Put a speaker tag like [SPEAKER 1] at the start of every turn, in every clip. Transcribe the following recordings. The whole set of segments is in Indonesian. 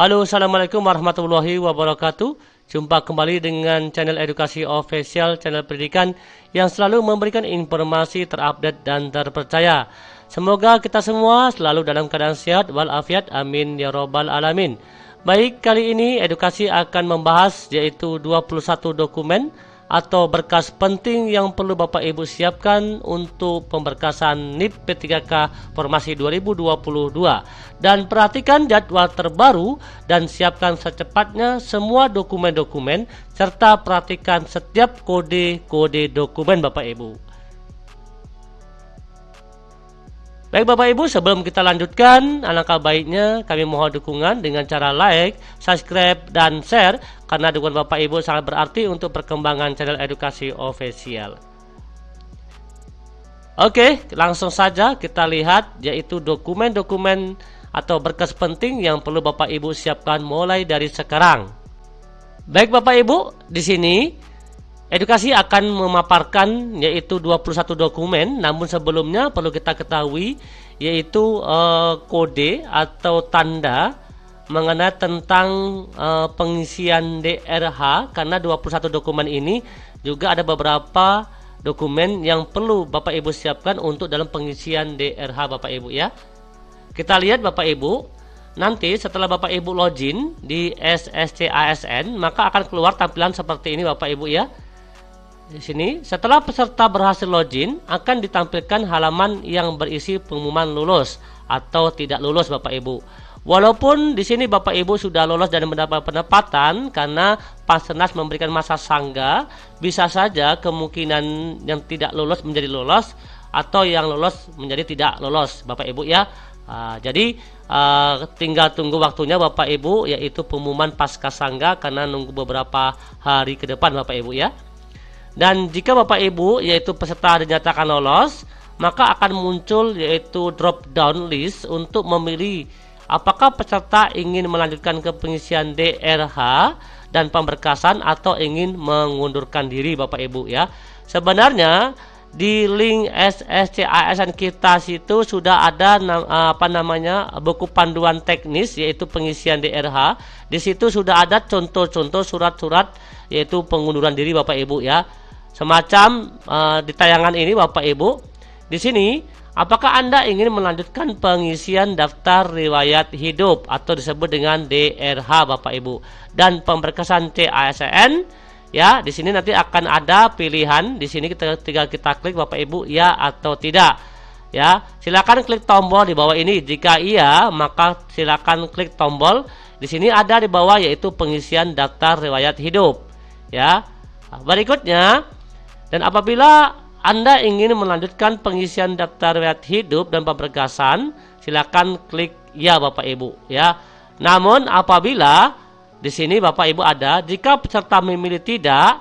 [SPEAKER 1] Halo, assalamualaikum warahmatullahi wabarakatuh. Jumpa kembali dengan channel Edukasi Official, channel pendidikan yang selalu memberikan informasi terupdate dan terpercaya. Semoga kita semua selalu dalam keadaan sehat walafiat, amin ya robbal alamin. Baik, kali ini edukasi akan membahas yaitu 21 dokumen atau berkas penting yang perlu Bapak Ibu siapkan untuk pemberkasan NIP P3K Formasi 2022. Dan perhatikan jadwal terbaru dan siapkan secepatnya semua dokumen-dokumen serta perhatikan setiap kode-kode dokumen Bapak Ibu. Baik Bapak Ibu, sebelum kita lanjutkan, alangkah baiknya kami mohon dukungan dengan cara like, subscribe, dan share, karena dukungan Bapak Ibu sangat berarti untuk perkembangan channel Edukasi Official. Oke, langsung saja kita lihat yaitu dokumen-dokumen atau berkas penting yang perlu Bapak Ibu siapkan mulai dari sekarang. Baik Bapak Ibu, di sini edukasi akan memaparkan yaitu 21 dokumen, namun sebelumnya perlu kita ketahui yaitu kode atau tanda mengenai tentang pengisian DRH, karena 21 dokumen ini juga ada beberapa dokumen yang perlu Bapak Ibu siapkan untuk dalam pengisian DRH Bapak Ibu ya. Kita lihat Bapak Ibu, nanti setelah Bapak Ibu login di SSCASN, maka akan keluar tampilan seperti ini Bapak Ibu ya. Di sini, setelah peserta berhasil login, akan ditampilkan halaman yang berisi pengumuman lulus atau tidak lulus Bapak Ibu. Walaupun di sini Bapak Ibu sudah lolos dan mendapat penempatan karena Passenas memberikan masa sangga, bisa saja kemungkinan yang tidak lolos menjadi lolos atau yang lolos menjadi tidak lolos Bapak Ibu ya. Jadi tinggal tunggu waktunya Bapak Ibu, yaitu pengumuman pasca sangga, karena nunggu beberapa hari ke depan Bapak Ibu ya. Dan jika Bapak Ibu yaitu peserta dinyatakan lolos, maka akan muncul yaitu drop down list untuk memilih apakah peserta ingin melanjutkan ke pengisian DRH dan pemberkasan atau ingin mengundurkan diri Bapak Ibu ya. Sebenarnya di link SSCASN kita situ sudah ada buku panduan teknis yaitu pengisian DRH. Di situ sudah ada contoh-contoh surat-surat yaitu pengunduran diri Bapak Ibu ya. Semacam di tayangan ini Bapak Ibu, di sini apakah Anda ingin melanjutkan pengisian daftar riwayat hidup atau disebut dengan DRH Bapak Ibu dan pemberkasan CASN ya. Di sini nanti akan ada pilihan, di sini tinggal kita klik Bapak Ibu ya atau tidak ya. Silakan klik tombol di bawah ini. Jika iya, maka silakan klik tombol di sini ada di bawah yaitu pengisian daftar riwayat hidup ya. Berikutnya, dan apabila Anda ingin melanjutkan pengisian daftar riwayat hidup dan pemberkasan, silakan klik ya Bapak Ibu ya. Namun apabila di sini Bapak Ibu ada, jika peserta memilih tidak,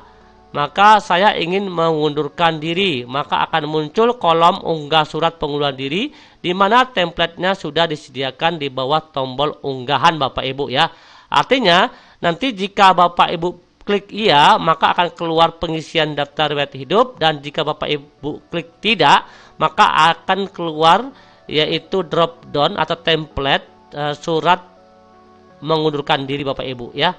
[SPEAKER 1] maka saya ingin mengundurkan diri, maka akan muncul kolom unggah surat pengunduran diri, di mana templatenya sudah disediakan di bawah tombol unggahan Bapak Ibu ya. Artinya nanti jika Bapak Ibu klik iya, maka akan keluar pengisian daftar riwayat hidup, dan jika Bapak Ibu klik tidak, maka akan keluar yaitu drop down atau template surat mengundurkan diri Bapak Ibu ya.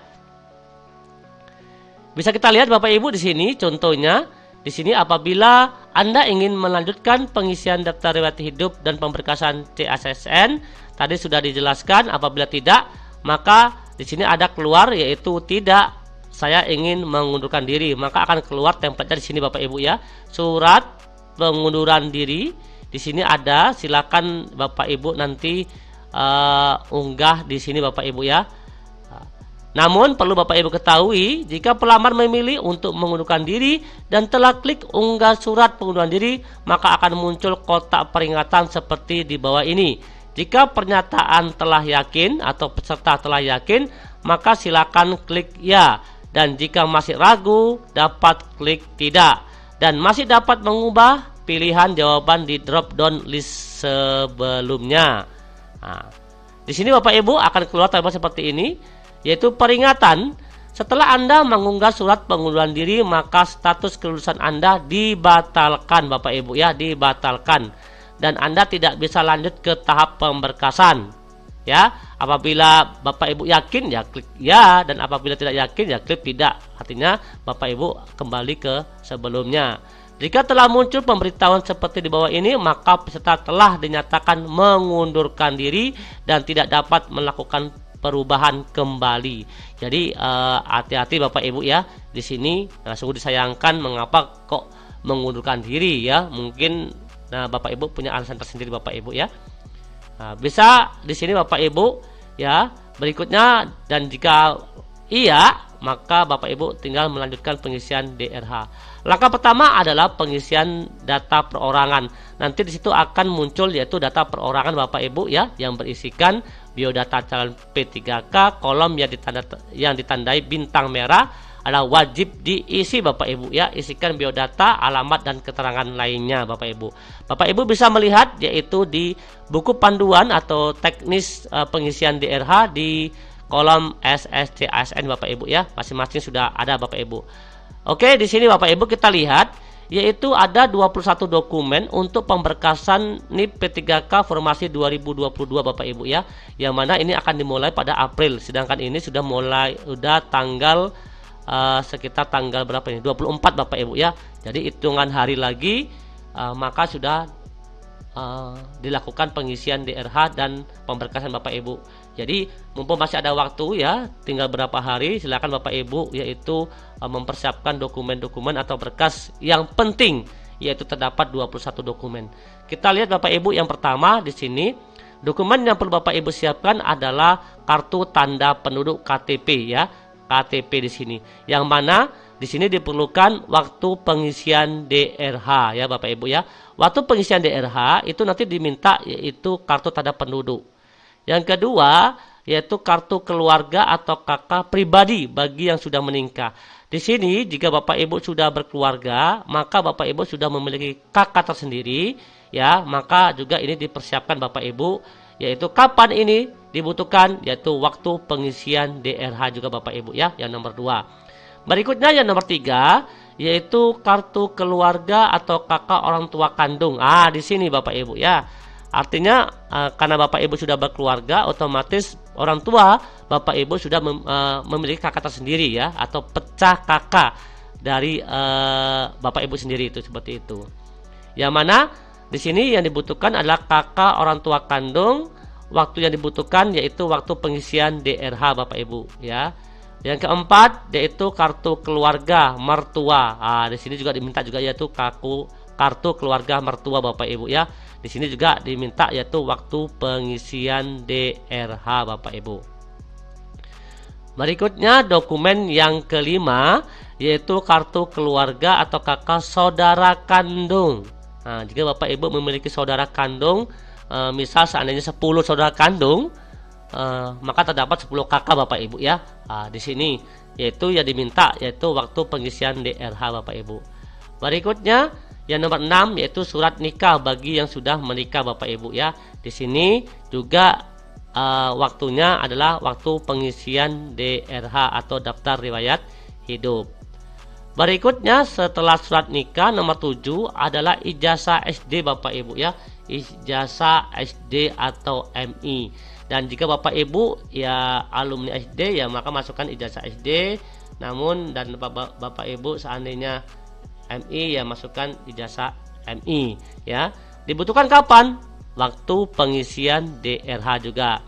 [SPEAKER 1] Bisa kita lihat Bapak Ibu di sini contohnya. Di sini apabila Anda ingin melanjutkan pengisian daftar riwayat hidup dan pemberkasan CASN, tadi sudah dijelaskan. Apabila tidak, maka di sini ada keluar yaitu tidak, saya ingin mengundurkan diri, maka akan keluar template di sini Bapak Ibu ya. Surat pengunduran diri di sini ada, silakan Bapak Ibu nanti unggah di sini Bapak Ibu ya. Namun perlu Bapak Ibu ketahui, jika pelamar memilih untuk mengundurkan diri dan telah klik unggah surat pengunduran diri, maka akan muncul kotak peringatan seperti di bawah ini. Jika pernyataan telah yakin atau peserta telah yakin, maka silakan klik ya. Dan jika masih ragu, dapat klik tidak. Dan masih dapat mengubah pilihan jawaban di drop down list sebelumnya. Nah, di sini Bapak Ibu akan keluar tabel seperti ini, yaitu peringatan. Setelah Anda mengunggah surat pengunduran diri, maka status kelulusan Anda dibatalkan Bapak Ibu ya, dibatalkan. Dan Anda tidak bisa lanjut ke tahap pemberkasan. ya. Apabila Bapak Ibu yakin ya klik ya, dan apabila tidak yakin ya klik tidak. Artinya Bapak Ibu kembali ke sebelumnya. Jika telah muncul pemberitahuan seperti di bawah ini, maka peserta telah dinyatakan mengundurkan diri dan tidak dapat melakukan perubahan kembali. Jadi hati-hati Bapak Ibu ya. Di sini sungguh disayangkan mengapa kok mengundurkan diri ya. Mungkin Bapak Ibu punya alasan tersendiri Bapak Ibu ya. Bisa di sini Bapak Ibu ya. Berikutnya, dan jika iya, maka Bapak Ibu tinggal melanjutkan pengisian DRH. Langkah pertama adalah pengisian data perorangan. Nanti di situ akan muncul yaitu data perorangan Bapak Ibu ya, yang berisikan biodata calon P3K. Kolom yang ditandai bintang merah adalah wajib diisi Bapak Ibu ya. Isikan biodata, alamat dan keterangan lainnya Bapak Ibu. Bapak Ibu bisa melihat yaitu di buku panduan atau teknis pengisian DRH di kolom SSC ASN Bapak Ibu ya. Masing-masing sudah ada Bapak Ibu. Oke, di sini Bapak Ibu kita lihat yaitu ada 21 dokumen untuk pemberkasan NIP P3K formasi 2022 Bapak Ibu ya. Yang mana ini akan dimulai pada April, sedangkan ini sudah tanggal sekitar tanggal berapa ini? 24 Bapak Ibu ya. Jadi hitungan hari lagi maka sudah dilakukan pengisian DRH dan pemberkasan Bapak Ibu. Jadi mumpung masih ada waktu ya, tinggal berapa hari, silakan Bapak Ibu yaitu mempersiapkan dokumen-dokumen atau berkas yang penting, yaitu terdapat 21 dokumen. Kita lihat Bapak Ibu, yang pertama di sini dokumen yang perlu Bapak Ibu siapkan adalah kartu tanda penduduk KTP ya, KTP di sini. Yang mana di sini diperlukan waktu pengisian DRH ya Bapak Ibu ya. Waktu pengisian DRH itu nanti diminta yaitu kartu tanda penduduk. Yang kedua yaitu kartu keluarga atau KK pribadi bagi yang sudah menikah. Di sini jika Bapak Ibu sudah berkeluarga, maka Bapak Ibu sudah memiliki KK tersendiri ya, maka juga ini dipersiapkan Bapak Ibu, yaitu kapan ini dibutuhkan, yaitu waktu pengisian DRH juga Bapak Ibu ya, yang nomor 2. Berikutnya yang nomor 3 yaitu kartu keluarga atau KK orang tua kandung. Di sini Bapak Ibu ya. Artinya karena Bapak Ibu sudah berkeluarga, otomatis orang tua Bapak Ibu sudah memiliki kakak tersendiri ya, atau pecah kakak dari Bapak Ibu sendiri, itu seperti itu. Yang mana di sini yang dibutuhkan adalah kakak orang tua kandung. Waktu yang dibutuhkan yaitu waktu pengisian DRH Bapak Ibu ya. Yang keempat yaitu kartu keluarga mertua. Di sini juga diminta juga yaitu kartu keluarga mertua Bapak Ibu ya. Di sini juga diminta yaitu waktu pengisian DRH Bapak Ibu. Berikutnya dokumen yang kelima yaitu kartu keluarga atau kakak saudara kandung. Jika Bapak Ibu memiliki saudara kandung, misal seandainya 10 saudara kandung, maka terdapat 10 kakak Bapak Ibu ya. Di sini yaitu yang diminta yaitu waktu pengisian DRH Bapak Ibu. Berikutnya yang nomor 6 yaitu surat nikah bagi yang sudah menikah Bapak Ibu ya. Di sini juga waktunya adalah waktu pengisian DRH atau daftar riwayat hidup. Berikutnya setelah surat nikah nomor 7 adalah ijazah SD Bapak Ibu ya. Ijazah SD atau MI. Dan jika Bapak Ibu ya alumni SD ya, maka masukkan ijazah SD. Namun dan Bapak Ibu seandainya MI ya, masukkan ijazah MI ya. Dibutuhkan kapan? Waktu pengisian DRH juga.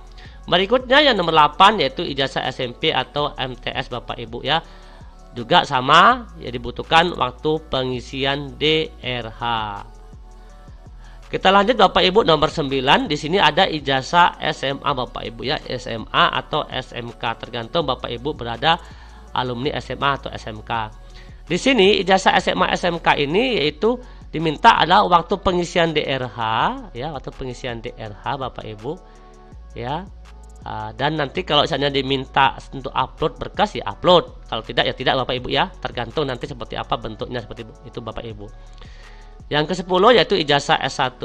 [SPEAKER 1] Berikutnya yang nomor 8 yaitu ijazah SMP atau MTS Bapak Ibu ya. Juga sama ya, dibutuhkan waktu pengisian DRH. Kita lanjut Bapak Ibu nomor 9. Di sini ada ijazah SMA Bapak Ibu ya, SMA atau SMK, tergantung Bapak Ibu berada alumni SMA atau SMK. Di sini ijazah SMA SMK ini yaitu diminta adalah waktu pengisian DRH ya, waktu pengisian DRH Bapak Ibu ya. Dan nanti kalau misalnya diminta untuk upload berkas ya upload, kalau tidak ya tidak Bapak Ibu ya, tergantung nanti seperti apa bentuknya, seperti itu Bapak Ibu. Yang ke-10 yaitu ijazah S1.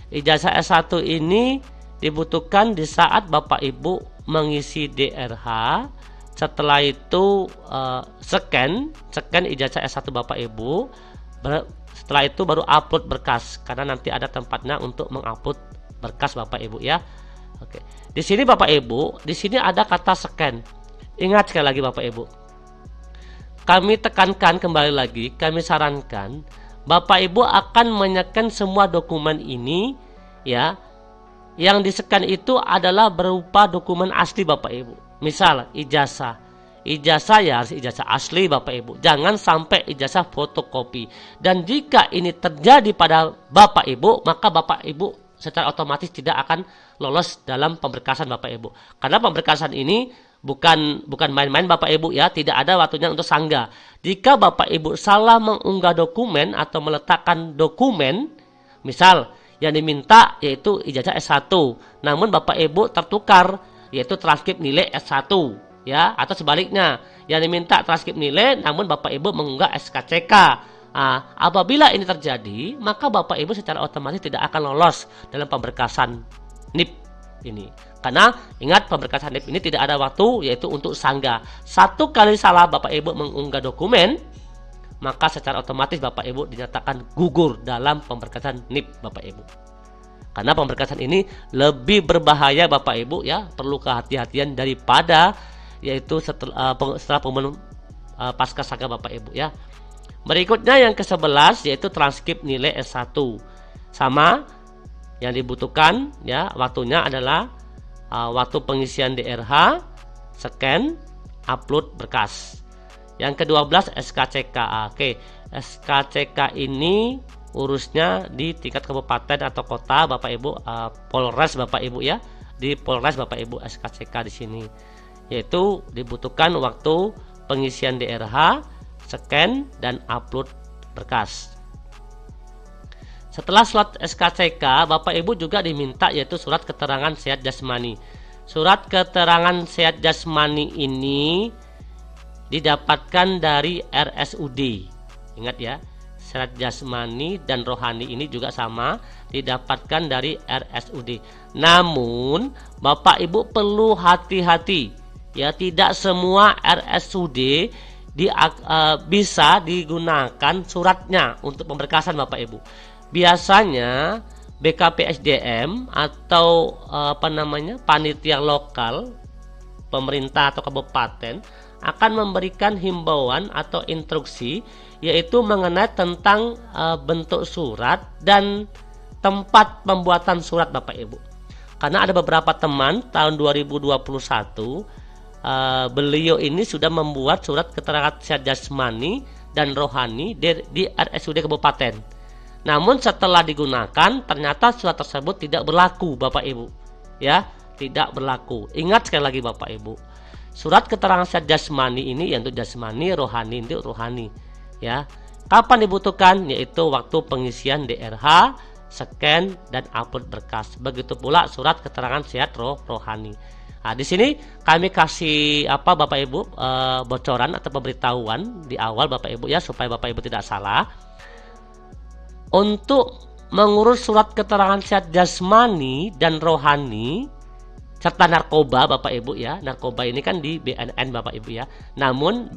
[SPEAKER 1] Ijazah S1 ini dibutuhkan di saat Bapak Ibu mengisi DRH. Setelah itu scan ijazah S1 Bapak Ibu. Setelah itu baru upload berkas, karena nanti ada tempatnya untuk mengupload berkas Bapak Ibu ya. Oke. Di sini Bapak Ibu, di sini ada kata scan. Ingat sekali lagi Bapak Ibu. Kami tekankan kembali lagi, kami sarankan Bapak Ibu akan menyekan semua dokumen ini ya. Yang di-scan itu adalah berupa dokumen asli Bapak Ibu. Misal ijazah. Ijazah ya harus ijazah asli Bapak Ibu. Jangan sampai ijazah fotokopi. Dan jika ini terjadi pada Bapak Ibu, maka Bapak Ibu secara otomatis tidak akan lolos dalam pemberkasan Bapak Ibu. Karena pemberkasan ini bukan main-main Bapak Ibu ya, tidak ada waktunya untuk sanggah. Jika Bapak Ibu salah mengunggah dokumen atau meletakkan dokumen, misal yang diminta yaitu ijazah S1, namun Bapak Ibu tertukar yaitu transkrip nilai S1 ya, atau sebaliknya yang diminta transkrip nilai namun Bapak Ibu mengunggah SKCK. Nah, apabila ini terjadi, maka Bapak Ibu secara otomatis tidak akan lolos dalam pemberkasan NIP ini. Karena ingat pemberkasan NIP ini tidak ada waktu yaitu untuk sanggah. Satu kali salah Bapak Ibu mengunggah dokumen, maka secara otomatis Bapak Ibu dinyatakan gugur dalam pemberkasan NIP Bapak Ibu. Karena pemberkasan ini lebih berbahaya Bapak Ibu ya, perlu kehati-hatian daripada yaitu setelah pengumuman pasca sanggah Bapak Ibu ya. Berikutnya yang ke-11 yaitu transkrip nilai S1. Sama yang dibutuhkan ya, waktunya adalah waktu pengisian DRH, scan, upload berkas. Yang ke-12 SKCK. Oke, SKCK ini urusnya di tingkat kabupaten atau kota Bapak Ibu, Polres Bapak Ibu ya. Di Polres Bapak Ibu SKCK di sini. Yaitu dibutuhkan waktu pengisian DRH, scan dan upload berkas. Setelah surat SKCK, Bapak Ibu juga diminta yaitu surat keterangan sehat jasmani. Surat keterangan sehat jasmani ini didapatkan dari RSUD. Ingat ya, sehat jasmani dan rohani ini juga sama, didapatkan dari RSUD. Namun, Bapak Ibu perlu hati-hati. Ya, tidak semua RSUD bisa digunakan suratnya untuk pemberkasan Bapak Ibu. Biasanya BKPSDM atau panitia lokal pemerintah atau kabupaten akan memberikan himbauan atau instruksi yaitu mengenai tentang bentuk surat dan tempat pembuatan surat Bapak Ibu. Karena ada beberapa teman tahun 2021 beliau ini sudah membuat surat keterangan sehat jasmani dan rohani di RSUD kabupaten. Namun setelah digunakan ternyata surat tersebut tidak berlaku Bapak Ibu. Ya, tidak berlaku. Ingat sekali lagi Bapak Ibu. Surat keterangan sehat jasmani ini yang untuk jasmani, rohani untuk rohani. Ya. Kapan dibutuhkan? Yaitu waktu pengisian DRH, scan dan upload berkas. Begitu pula surat keterangan sehat rohani. Nah, di sini kami kasih Bapak Ibu bocoran atau pemberitahuan di awal Bapak Ibu ya, supaya Bapak Ibu tidak salah. Untuk mengurus surat keterangan sehat jasmani dan rohani serta narkoba Bapak Ibu ya, narkoba ini kan di BNN Bapak Ibu ya. Namun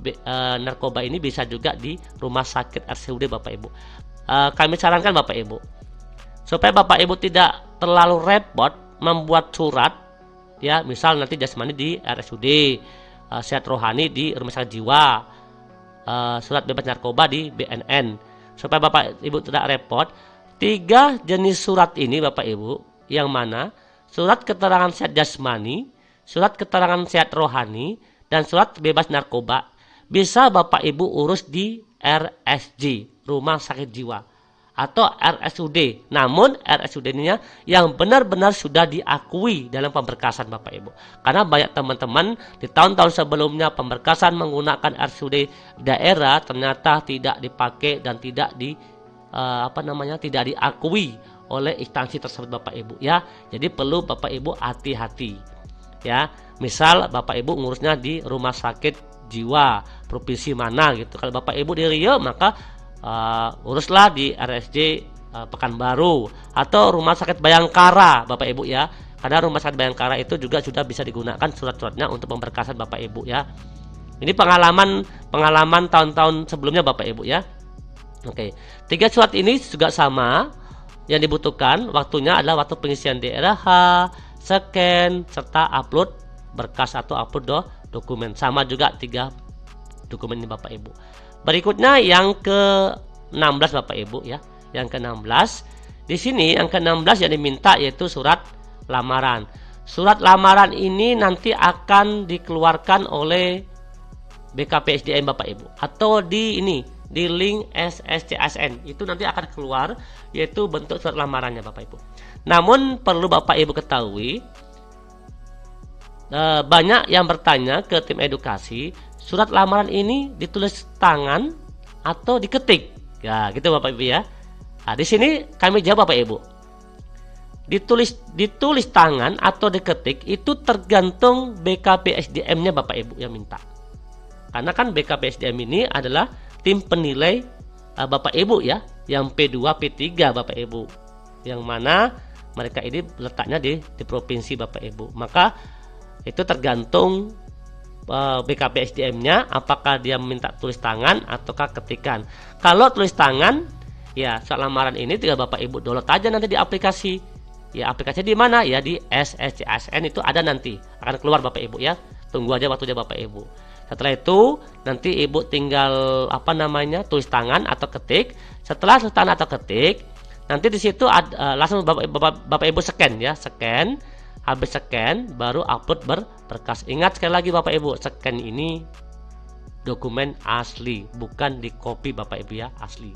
[SPEAKER 1] narkoba ini bisa juga di rumah sakit RSUD Bapak Ibu. Kami sarankan Bapak Ibu supaya Bapak Ibu tidak terlalu repot membuat surat ya, misal nanti jasmani di RSUD, sehat rohani di rumah sakit jiwa, surat bebas narkoba di BNN. Supaya Bapak Ibu tidak repot, 3 jenis surat ini Bapak Ibu, yang mana surat keterangan sehat jasmani, surat keterangan sehat rohani, dan surat bebas narkoba bisa Bapak Ibu urus di RSJ, rumah sakit jiwa, atau RSUD. Namun RSUD-nya yang benar-benar sudah diakui dalam pemberkasan Bapak Ibu. Karena banyak teman-teman di tahun-tahun sebelumnya pemberkasan menggunakan RSUD daerah ternyata tidak dipakai dan tidak tidak diakui oleh instansi tersebut Bapak Ibu ya. Jadi perlu Bapak Ibu hati-hati. Ya, misal Bapak Ibu ngurusnya di rumah sakit jiwa provinsi mana gitu. Kalau Bapak Ibu di Riau maka uruslah di RSJ Pekanbaru atau rumah sakit Bayangkara Bapak Ibu ya. Karena rumah sakit Bayangkara itu juga sudah bisa digunakan surat-suratnya untuk pemberkasan Bapak Ibu ya. Ini pengalaman tahun-tahun sebelumnya Bapak Ibu ya. Oke, 3 surat ini juga sama. Yang dibutuhkan waktunya adalah waktu pengisian DRH, scan, serta upload berkas atau upload dokumen. Sama juga 3 dokumen ini Bapak Ibu. Berikutnya yang ke-16 Bapak Ibu ya. Yang ke-16. Di sini yang ke-16 yang diminta yaitu surat lamaran. Surat lamaran ini nanti akan dikeluarkan oleh BKP/SDM Bapak Ibu, atau di link SSCASN itu nanti akan keluar yaitu bentuk surat lamarannya Bapak Ibu. Namun perlu Bapak Ibu ketahui, banyak yang bertanya ke tim edukasi, surat lamaran ini ditulis tangan atau diketik. Ya, gitu Bapak Ibu ya. Nah, di sini kami jawab Bapak Ibu. Ditulis tangan atau diketik itu tergantung BKP/SDM-nya Bapak Ibu yang minta. Karena kan BKP/SDM ini adalah tim penilai Bapak Ibu ya, yang P2, P3 Bapak Ibu. Yang mana mereka ini letaknya di provinsi Bapak Ibu. Maka itu tergantung BKP/SDM-nya apakah dia minta tulis tangan ataukah ketikan. Kalau tulis tangan, ya surat lamaran ini tinggal Bapak Ibu download aja nanti di aplikasi. Ya, aplikasinya di mana? Ya di SSCASN itu ada, nanti akan keluar Bapak Ibu ya. Tunggu aja waktunya Bapak Ibu. Setelah itu nanti Ibu tinggal tulis tangan atau ketik. Setelah tulis tangan atau ketik, nanti di situ langsung Bapak Ibu scan ya, scan. Habis scan baru upload berkas. Ingat sekali lagi Bapak Ibu, scan ini dokumen asli, bukan di copy Bapak Ibu ya, asli.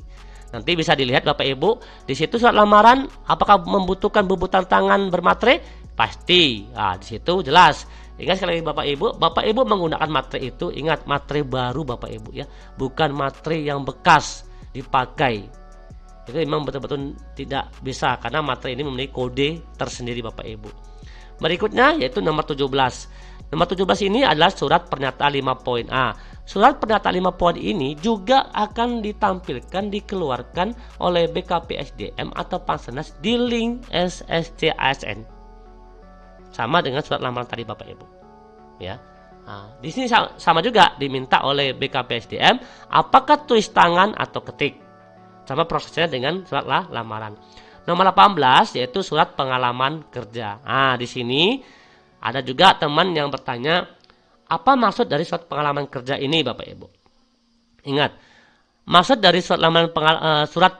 [SPEAKER 1] Nanti bisa dilihat Bapak Ibu di situ surat lamaran apakah membutuhkan bubutan tangan bermaterai? Pasti. Nah, di situ jelas. Ingat sekali lagi Bapak Ibu menggunakan materai itu, ingat materai baru Bapak Ibu ya, bukan materai yang bekas dipakai. Itu memang betul-betul tidak bisa karena materai ini memiliki kode tersendiri Bapak Ibu. Berikutnya yaitu nomor 17. Nomor 17 ini adalah surat pernyataan 5 poin A. Surat pernyataan 5 poin ini juga akan ditampilkan, dikeluarkan oleh BKP/SDM atau Pansarnas di link SSCASN. Sama dengan surat lamaran tadi Bapak Ibu. Ya. Nah, di sini sama juga diminta oleh BKP/SDM apakah tulis tangan atau ketik. Sama prosesnya dengan surat lamaran. Nomor 18 yaitu surat pengalaman kerja. Nah, di sini ada juga teman yang bertanya, apa maksud dari surat pengalaman kerja ini Bapak Ibu? Ingat, maksud dari surat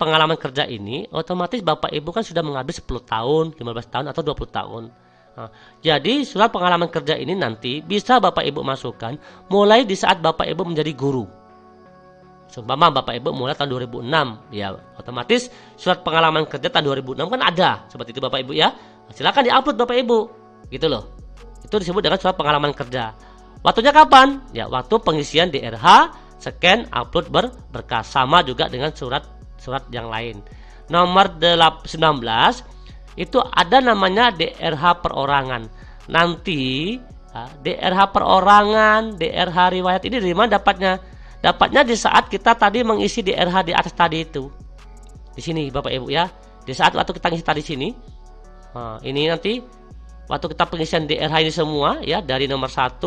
[SPEAKER 1] pengalaman kerja ini otomatis Bapak Ibu kan sudah mengabdi 10 tahun, 15 tahun atau 20 tahun. Nah, jadi surat pengalaman kerja ini nanti bisa Bapak Ibu masukkan mulai di saat Bapak Ibu menjadi guru. Seumpama Bapak Ibu mulai tahun 2006, ya otomatis surat pengalaman kerja tahun 2006 kan ada, seperti itu Bapak Ibu ya. Silakan diupload Bapak Ibu, gitu loh. Itu disebut dengan surat pengalaman kerja. Waktunya kapan? Ya waktu pengisian DRH, scan, upload berkas. Sama juga dengan surat yang lain. Nomor 19 itu ada namanya DRH perorangan. Nanti DRH perorangan, DRH riwayat ini dari mana dapatnya? Dapatnya di saat kita tadi mengisi DRH di atas tadi itu. Di sini Bapak Ibu ya. Di saat waktu kita ngisi tadi sini. Nah, ini nanti waktu kita pengisian DRH ini semua ya, dari nomor 1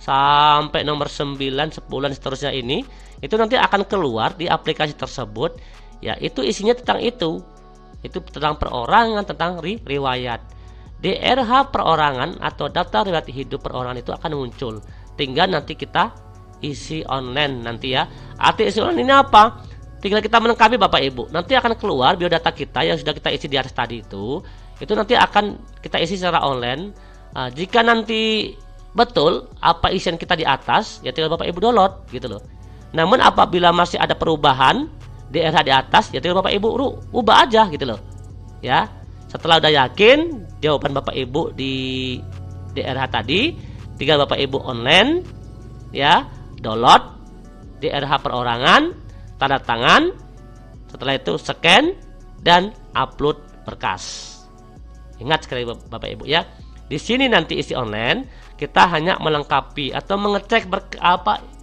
[SPEAKER 1] sampai nomor 9, 10 dan seterusnya ini, itu nanti akan keluar di aplikasi tersebut. Ya, itu isinya tentang itu. Itu tentang perorangan, tentang riwayat. DRH perorangan atau daftar riwayat hidup perorangan itu akan muncul. Tinggal nanti kita isi online nanti ya. Arti isi online ini apa? Tinggal kita melengkapi Bapak Ibu. Nanti akan keluar biodata kita yang sudah kita isi di atas tadi itu nanti akan kita isi secara online. Jika nanti betul apa isian kita di atas, ya tinggal Bapak Ibu download gitu loh. Namun apabila masih ada perubahan DRH di atas, ya tinggal Bapak Ibu ubah aja gitu loh. Ya. Setelah udah yakin jawaban Bapak Ibu di DRH tadi, tinggal Bapak Ibu online ya, download DRH perorangan, tanda tangan, setelah itu scan dan upload berkas. Ingat sekali Bapak Ibu ya. Di sini nanti isi online, kita hanya melengkapi atau mengecek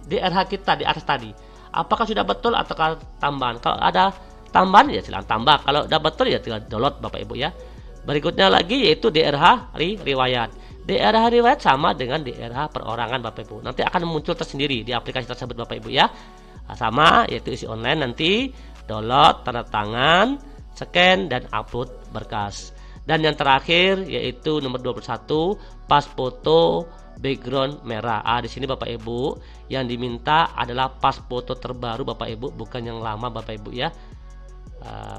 [SPEAKER 1] DRH kita di atas tadi. Apakah sudah betul atau tambahan? Kalau ada tambahan ya silakan tambah. Kalau sudah betul ya tinggal download Bapak Ibu ya. Berikutnya lagi yaitu DRH riwayat. DRH riwayat sama dengan DRH perorangan Bapak Ibu. Nanti akan muncul tersendiri di aplikasi tersebut Bapak Ibu ya. Sama yaitu isi online nanti download, tanda tangan, scan dan upload berkas. Dan yang terakhir yaitu nomor 21, pas foto background merah. Di sini Bapak Ibu yang diminta adalah pas foto terbaru Bapak Ibu, bukan yang lama Bapak Ibu ya.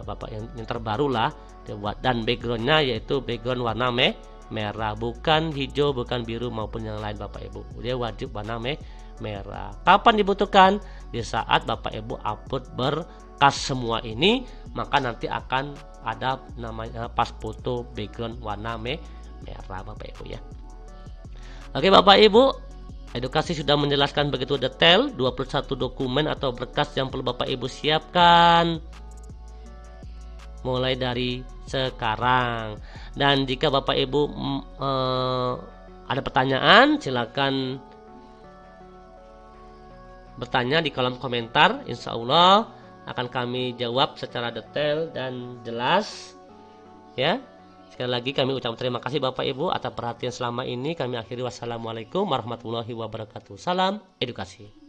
[SPEAKER 1] Bapak yang terbaru lah. Dan backgroundnya yaitu background warna merah, bukan hijau, bukan biru maupun yang lain Bapak Ibu. Dia wajib warna merah. Kapan dibutuhkan? Di saat Bapak Ibu upload berkas semua ini, maka nanti akan ada namanya pas foto background warna merah Bapak Ibu ya. Oke Bapak Ibu, edukasi sudah menjelaskan begitu detail 21 dokumen atau berkas yang perlu Bapak Ibu siapkan mulai dari sekarang. Dan jika Bapak Ibu ada pertanyaan, silakan bertanya di kolom komentar. Insya Allah akan kami jawab secara detail dan jelas ya. Sekali lagi kami ucapkan terima kasih Bapak Ibu atas perhatian selama ini. Kami akhiri, wassalamualaikum warahmatullahi wabarakatuh. Salam edukasi.